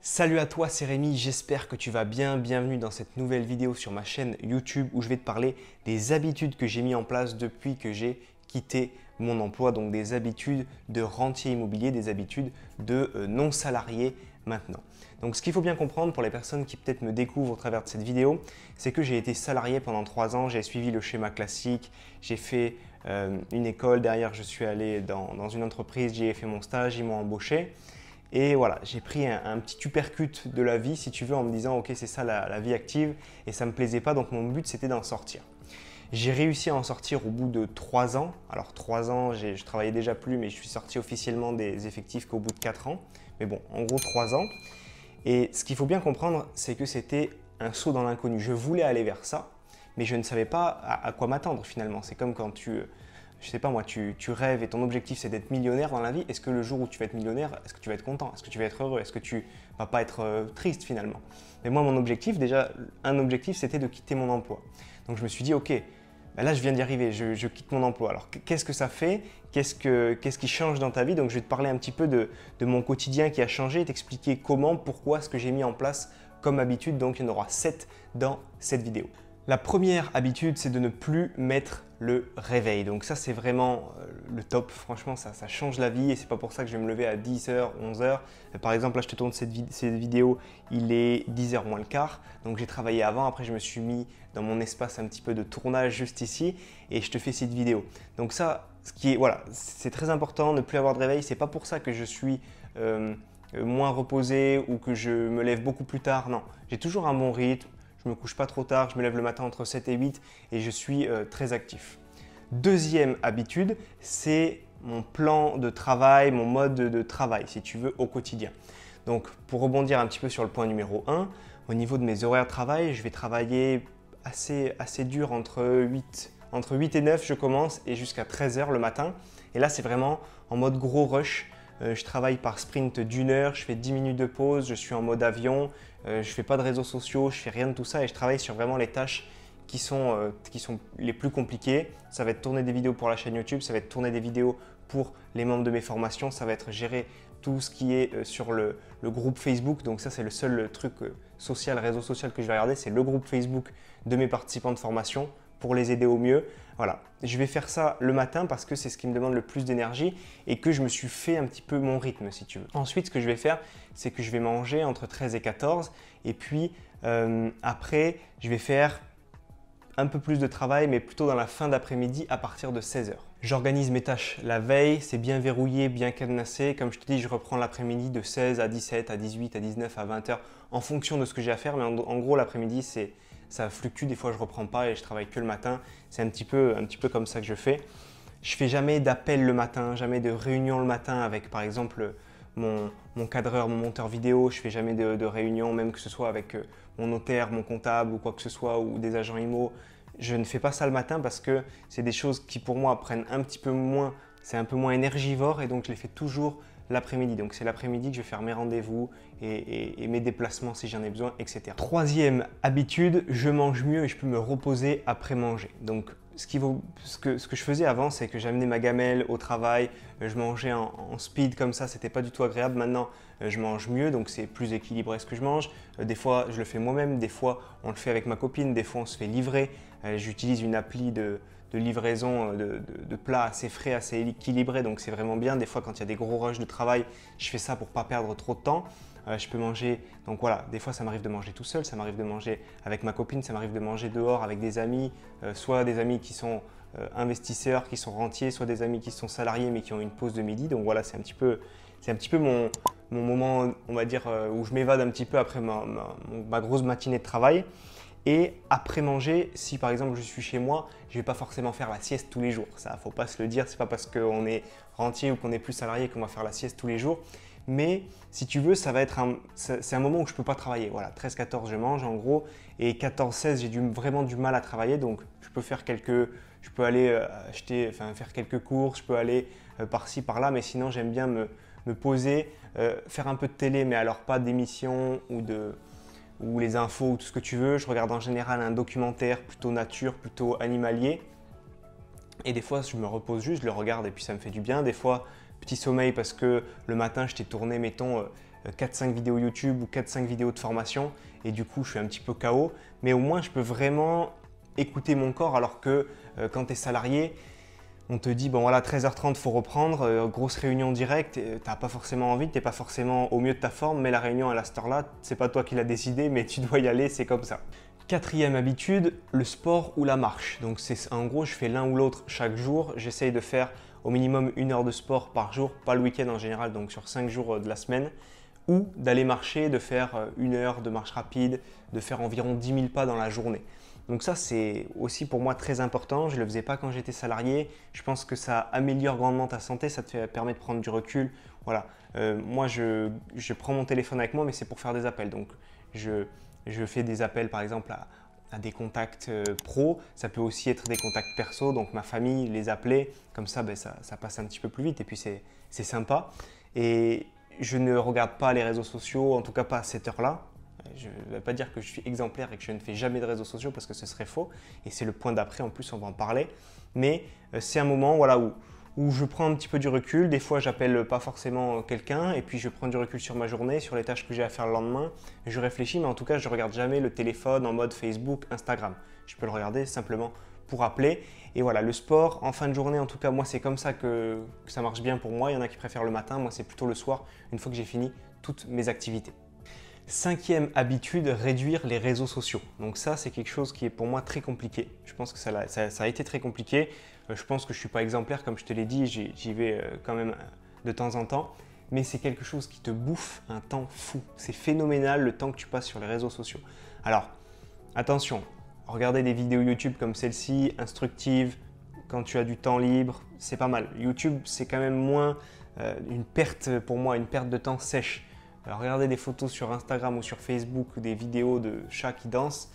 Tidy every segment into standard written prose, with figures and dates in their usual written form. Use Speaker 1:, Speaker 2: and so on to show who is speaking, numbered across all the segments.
Speaker 1: Salut à toi, c'est Rémi, j'espère que tu vas bien. Bienvenue dans cette nouvelle vidéo sur ma chaîne YouTube où je vais te parler des habitudes que j'ai mis en place depuis que j'ai quitté mon emploi, donc des habitudes de rentier immobilier, des habitudes de non-salarié maintenant. Donc ce qu'il faut bien comprendre pour les personnes qui peut-être me découvrent au travers de cette vidéo, c'est que j'ai été salarié pendant 3 ans, j'ai suivi le schéma classique, j'ai fait une école, derrière je suis allé dans une entreprise, j'y ai fait mon stage, ils m'ont embauché. Et voilà, j'ai pris un petit uppercut de la vie, si tu veux, en me disant « Ok, c'est ça la vie active » et ça ne me plaisait pas, donc mon but c'était d'en sortir. J'ai réussi à en sortir au bout de 3 ans. Alors 3 ans, je travaillais déjà plus, mais je suis sorti officiellement des effectifs qu'au bout de 4 ans. Mais bon, en gros 3 ans. Et ce qu'il faut bien comprendre, c'est que c'était un saut dans l'inconnu. Je voulais aller vers ça, mais je ne savais pas à quoi m'attendre finalement. C'est comme quand je sais pas moi, tu rêves et ton objectif c'est d'être millionnaire dans la vie. Est-ce que le jour où tu vas être millionnaire, est-ce que tu vas être content? Est-ce que tu vas être heureux? Est-ce que tu vas pas être triste finalement? Mais moi, mon objectif, déjà, un objectif, c'était de quitter mon emploi. Donc je me suis dit, ok, ben là je viens d'y arriver, je quitte mon emploi. Alors qu'est-ce que ça fait? Qu'est-ce qui change dans ta vie? Donc je vais te parler un petit peu de mon quotidien qui a changé, t'expliquer comment, pourquoi, ce que j'ai mis en place comme habitude. Donc il y en aura 7 dans cette vidéo. La première habitude, c'est de ne plus mettre le réveil. Donc ça, c'est vraiment le top. Franchement, ça change la vie et c'est pas pour ça que je vais me lever à 10h, 11h. Par exemple, là, je te tourne cette vidéo, il est 10h moins le quart. Donc j'ai travaillé avant, après je me suis mis dans mon espace un petit peu de tournage juste ici et je te fais cette vidéo. Donc ça, voilà, c'est très important, ne plus avoir de réveil. C'est pas pour ça que je suis moins reposé ou que je me lève beaucoup plus tard. Non, j'ai toujours un bon rythme. Je ne me couche pas trop tard, je me lève le matin entre 7 et 8 et je suis très actif. Deuxième habitude, c'est mon plan de travail, mon mode de travail, si tu veux, au quotidien. Donc, pour rebondir un petit peu sur le point numéro 1, au niveau de mes horaires de travail, je vais travailler assez dur entre 8 et 9, je commence, et jusqu'à 13h le matin. Et là, c'est vraiment en mode gros rush. Je travaille par sprint d'1 heure, je fais 10 minutes de pause, je suis en mode avion, je ne fais pas de réseaux sociaux, je ne fais rien de tout ça et je travaille sur vraiment les tâches qui sont les plus compliquées. Ça va être tourner des vidéos pour la chaîne YouTube, ça va être tourner des vidéos pour les membres de mes formations, ça va être gérer tout ce qui est sur le groupe Facebook. Donc ça, c'est le seul truc social, réseau social que je vais regarder, c'est le groupe Facebook de mes participants de formation pour les aider au mieux. Voilà, je vais faire ça le matin parce que c'est ce qui me demande le plus d'énergie et que je me suis fait un petit peu mon rythme si tu veux. Ensuite, ce que je vais faire, c'est que je vais manger entre 13 et 14 et puis après, je vais faire un peu plus de travail mais plutôt dans la fin d'après-midi à partir de 16h. J'organise mes tâches la veille, c'est bien verrouillé, bien cadenassé. Comme je te dis, je reprends l'après-midi de 16 à 17, à 18, à 19, à 20h en fonction de ce que j'ai à faire. Mais en gros, l'après-midi, ça fluctue. Des fois, je ne reprends pas et je travaille que le matin. C'est un petit peu comme ça que je fais. Je ne fais jamais d'appel le matin, jamais de réunion le matin avec par exemple mon cadreur, mon monteur vidéo. Je ne fais jamais de réunion, même que ce soit avec mon notaire, mon comptable ou quoi que ce soit ou des agents IMO. Je ne fais pas ça le matin parce que c'est des choses qui pour moi prennent un petit peu moins, c'est un peu moins énergivore et donc je les fais toujours l'après-midi. Donc c'est l'après-midi que je vais faire mes rendez-vous et mes déplacements si j'en ai besoin, etc. Troisième habitude, je mange mieux et je peux me reposer après manger. Donc ce que je faisais avant, c'est que j'amenais ma gamelle au travail, je mangeais en speed comme ça, c'était pas du tout agréable. Maintenant, je mange mieux, donc c'est plus équilibré ce que je mange. Des fois, je le fais moi-même, des fois, on le fait avec ma copine, des fois, on se fait livrer. J'utilise une appli de livraison de plats assez frais, assez équilibrés, donc c'est vraiment bien. Des fois, quand il y a des gros rushs de travail, je fais ça pour pas perdre trop de temps. Je peux manger, donc voilà, des fois ça m'arrive de manger tout seul, ça m'arrive de manger avec ma copine, ça m'arrive de manger dehors avec des amis, soit des amis qui sont investisseurs, qui sont rentiers, soit des amis qui sont salariés mais qui ont une pause de midi. Donc voilà, c'est un petit peu mon moment, on va dire, où je m'évade un petit peu après ma grosse matinée de travail. Et après manger, si par exemple je suis chez moi, je ne vais pas forcément faire la sieste tous les jours. Ça, il ne faut pas se le dire, ce n'est pas parce qu'on est rentier ou qu'on est plus salarié qu'on va faire la sieste tous les jours. Mais si tu veux, c'est un moment où je ne peux pas travailler. Voilà, 13-14 je mange en gros et 14-16 j'ai vraiment du mal à travailler. Donc je peux aller faire quelques courses, je peux aller par-ci par-là. Mais sinon j'aime bien me poser, faire un peu de télé, mais alors pas d'émissions ou les infos ou tout ce que tu veux. Je regarde en général un documentaire plutôt nature, plutôt animalier. Et des fois, je me repose juste, je le regarde et puis ça me fait du bien. Des fois, petit sommeil parce que le matin, je t'ai tourné, mettons, 4-5 vidéos YouTube ou 4-5 vidéos de formation et du coup je suis un petit peu KO, mais au moins je peux vraiment écouter mon corps alors que quand tu es salarié, on te dit bon voilà 13h30 faut reprendre, grosse réunion directe, tu n'as pas forcément envie, tu n'es pas forcément au mieux de ta forme, mais la réunion à cette heure-là, c'est pas toi qui l'as décidé, mais tu dois y aller, c'est comme ça. Quatrième habitude, le sport ou la marche. Donc en gros je fais l'un ou l'autre chaque jour, j'essaye de faire au minimum 1 heure de sport par jour, pas le week-end en général, donc sur 5 jours de la semaine, ou d'aller marcher, de faire 1 heure de marche rapide, de faire environ 10 000 pas dans la journée. Donc ça, c'est aussi pour moi très important. Je ne le faisais pas quand j'étais salarié. Je pense que ça améliore grandement ta santé, ça te permet de prendre du recul. Voilà. Moi, je prends mon téléphone avec moi, mais c'est pour faire des appels. Donc, je fais des appels par exemple à des contacts pro. Ça peut aussi être des contacts perso, donc ma famille, les appeler. Comme ça, ça passe un petit peu plus vite et puis c'est sympa. Et je ne regarde pas les réseaux sociaux, en tout cas pas à cette heure-là. Je ne vais pas dire que je suis exemplaire et que je ne fais jamais de réseaux sociaux parce que ce serait faux. Et c'est le point d'après, en plus on va en parler. Mais c'est un moment voilà, où je prends un petit peu du recul. Des fois, j'appelle pas forcément quelqu'un et puis je prends du recul sur ma journée, sur les tâches que j'ai à faire le lendemain. Je réfléchis, mais en tout cas, je ne regarde jamais le téléphone en mode Facebook, Instagram. Je peux le regarder simplement pour appeler. Et voilà, le sport, en fin de journée, en tout cas, moi, c'est comme ça que ça marche bien pour moi. Il y en a qui préfèrent le matin, moi, c'est plutôt le soir, une fois que j'ai fini toutes mes activités. Cinquième habitude, réduire les réseaux sociaux. Donc ça, c'est quelque chose qui est pour moi très compliqué. Je pense que ça a été très compliqué. Je pense que je ne suis pas exemplaire, comme je te l'ai dit, j'y vais quand même de temps en temps. Mais c'est quelque chose qui te bouffe un temps fou. C'est phénoménal le temps que tu passes sur les réseaux sociaux. Alors, attention, regardez des vidéos YouTube comme celle-ci, instructives, quand tu as du temps libre, c'est pas mal. YouTube, c'est quand même moins une perte pour moi, une perte de temps sèche. Alors, regardez des photos sur Instagram ou sur Facebook ou des vidéos de chats qui dansent,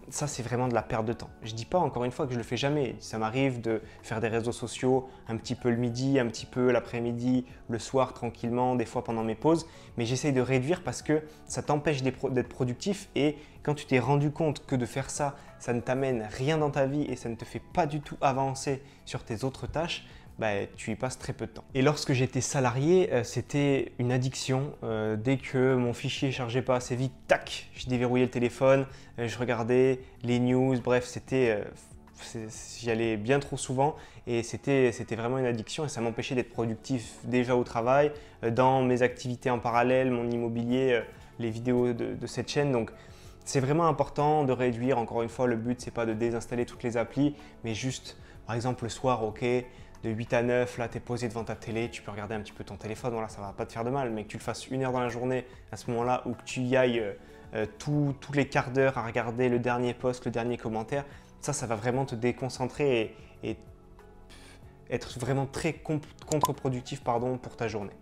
Speaker 1: ça c'est vraiment de la perte de temps. Je ne dis pas encore une fois que je ne le fais jamais. Ça m'arrive de faire des réseaux sociaux un petit peu le midi, un petit peu l'après-midi, le soir tranquillement, des fois pendant mes pauses. Mais j'essaye de réduire parce que ça t'empêche d'être productif et quand tu t'es rendu compte que de faire ça, ça ne t'amène rien dans ta vie et ça ne te fait pas du tout avancer sur tes autres tâches, tu y passes très peu de temps. Et lorsque j'étais salarié, c'était une addiction. Dès que mon fichier ne chargeait pas assez vite, tac, je déverrouillais le téléphone, je regardais les news, bref, j'y allais bien trop souvent et c'était vraiment une addiction et ça m'empêchait d'être productif déjà au travail, dans mes activités en parallèle, mon immobilier, les vidéos de cette chaîne. Donc, c'est vraiment important de réduire. Encore une fois, le but, c'est pas de désinstaller toutes les applis, mais juste, par exemple, le soir, ok, de 8 à 9, là, tu es posé devant ta télé, tu peux regarder un petit peu ton téléphone, voilà, ça ne va pas te faire de mal, mais que tu le fasses 1 heure dans la journée à ce moment-là ou que tu y ailles tous les quarts d'heure à regarder le dernier post, le dernier commentaire, ça va vraiment te déconcentrer et être vraiment très contre-productif pour ta journée.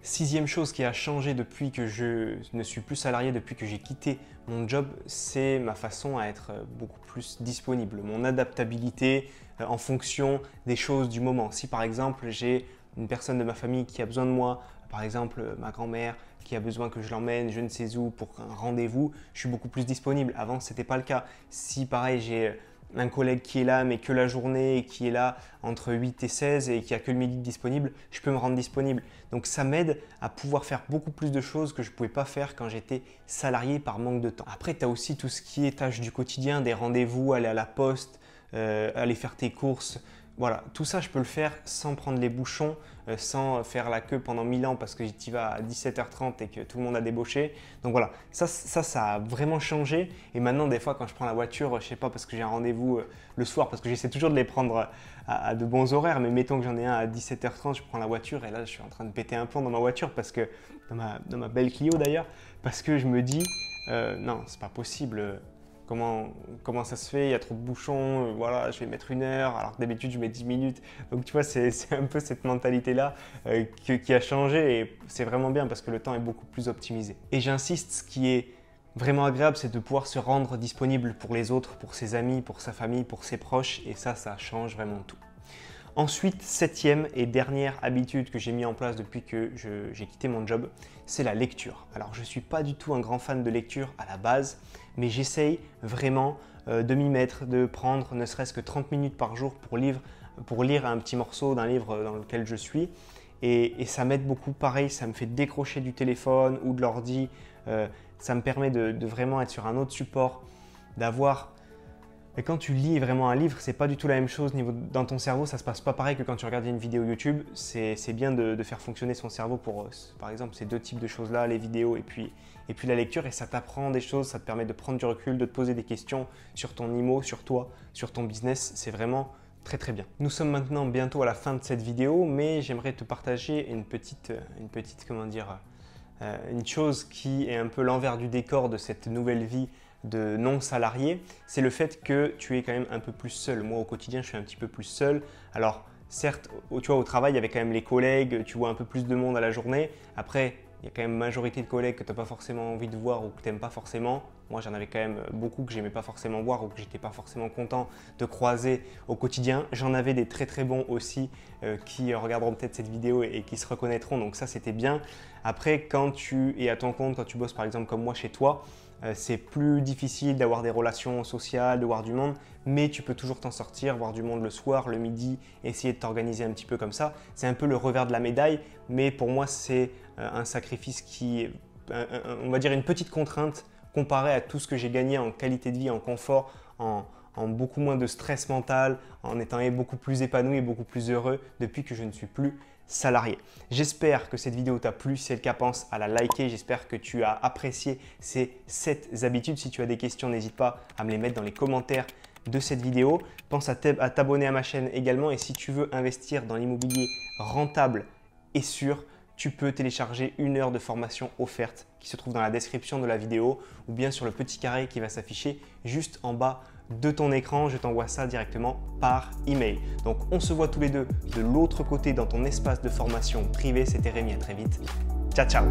Speaker 1: Sixième chose qui a changé depuis que je ne suis plus salarié, depuis que j'ai quitté mon job, c'est ma façon à être beaucoup plus disponible, mon adaptabilité en fonction des choses du moment. Si par exemple j'ai une personne de ma famille qui a besoin de moi, par exemple ma grand-mère qui a besoin que je l'emmène je ne sais où pour un rendez-vous, je suis beaucoup plus disponible. Avant, ce n'était pas le cas. Si pareil, j'ai un collègue qui est là mais que la journée et qui est là entre 8 et 16 et qui a que le midi disponible, je peux me rendre disponible. Donc ça m'aide à pouvoir faire beaucoup plus de choses que je ne pouvais pas faire quand j'étais salarié par manque de temps. Après, tu as aussi tout ce qui est tâches du quotidien, des rendez-vous, aller à la poste, aller faire tes courses. Voilà, tout ça, je peux le faire sans prendre les bouchons, sans faire la queue pendant 1000 ans parce que tu y vas à 17h30 et que tout le monde a débauché. Donc voilà, ça a vraiment changé. Et maintenant, des fois, quand je prends la voiture, je sais pas, parce que j'ai un rendez-vous le soir, parce que j'essaie toujours de les prendre à de bons horaires, mais mettons que j'en ai un à 17h30, je prends la voiture et là, je suis en train de péter un plomb dans ma voiture, parce que dans ma belle Clio d'ailleurs, parce que je me dis, non, c'est pas possible. Comment ça se fait? Il y a trop de bouchons, voilà, je vais mettre 1 heure alors que d'habitude je mets 10 minutes. Donc tu vois, c'est un peu cette mentalité-là qui a changé et c'est vraiment bien parce que le temps est beaucoup plus optimisé. Et j'insiste, ce qui est vraiment agréable, c'est de pouvoir se rendre disponible pour les autres, pour ses amis, pour sa famille, pour ses proches et ça change vraiment tout. Ensuite, septième et dernière habitude que j'ai mis en place depuis que j'ai quitté mon job, c'est la lecture. Alors, je ne suis pas du tout un grand fan de lecture à la base, mais j'essaye vraiment de m'y mettre, de prendre ne serait-ce que 30 minutes par jour pour lire un petit morceau d'un livre dans lequel je suis. et ça m'aide beaucoup. Pareil, ça me fait décrocher du téléphone ou de l'ordi. Ça me permet de vraiment être sur un autre support, d'avoir… Et quand tu lis vraiment un livre, c'est pas du tout la même chose dans ton cerveau, ça se passe pas pareil que quand tu regardes une vidéo YouTube. C'est bien de faire fonctionner son cerveau pour, par exemple, ces deux types de choses-là, les vidéos et puis la lecture, et ça t'apprend des choses, ça te permet de prendre du recul, de te poser des questions sur ton IMO, sur toi, sur ton business. C'est vraiment très très bien. Nous sommes maintenant bientôt à la fin de cette vidéo, mais j'aimerais te partager une petite comment dire, une chose qui est un peu l'envers du décor de cette nouvelle vie de non-salarié. C'est le fait que tu es quand même un peu plus seul. Moi, au quotidien, je suis un petit peu plus seul. Alors, certes, tu vois, au travail, il y avait quand même les collègues, tu vois un peu plus de monde à la journée. Après, il y a quand même une majorité de collègues que tu n'as pas forcément envie de voir ou que tu n'aimes pas forcément. Moi, j'en avais quand même beaucoup que j'aimais pas forcément voir ou que j'étais pas forcément content de croiser au quotidien. J'en avais des très très bons aussi qui regarderont peut-être cette vidéo et qui se reconnaîtront. Donc ça, c'était bien. Après, quand tu es à ton compte, quand tu bosses par exemple comme moi chez toi, c'est plus difficile d'avoir des relations sociales, de voir du monde, mais tu peux toujours t'en sortir, voir du monde le soir, le midi, essayer de t'organiser un petit peu comme ça. C'est un peu le revers de la médaille, mais pour moi, c'est un sacrifice qui est, on va dire, une petite contrainte comparé à tout ce que j'ai gagné en qualité de vie, en confort, en beaucoup moins de stress mental, en étant beaucoup plus épanoui et beaucoup plus heureux depuis que je ne suis plus salarié. J'espère que cette vidéo t'a plu. Si c'est le cas, pense à la liker. J'espère que tu as apprécié ces 7 habitudes. Si tu as des questions, n'hésite pas à me les mettre dans les commentaires de cette vidéo. Pense à t'abonner à ma chaîne également. Et si tu veux investir dans l'immobilier rentable et sûr, tu peux télécharger 1 heure de formation offerte qui se trouve dans la description de la vidéo ou bien sur le petit carré qui va s'afficher juste en bas de ton écran. Je t'envoie ça directement par email. Donc, on se voit tous les deux de l'autre côté dans ton espace de formation privé. C'était Rémi, à très vite. Ciao, ciao!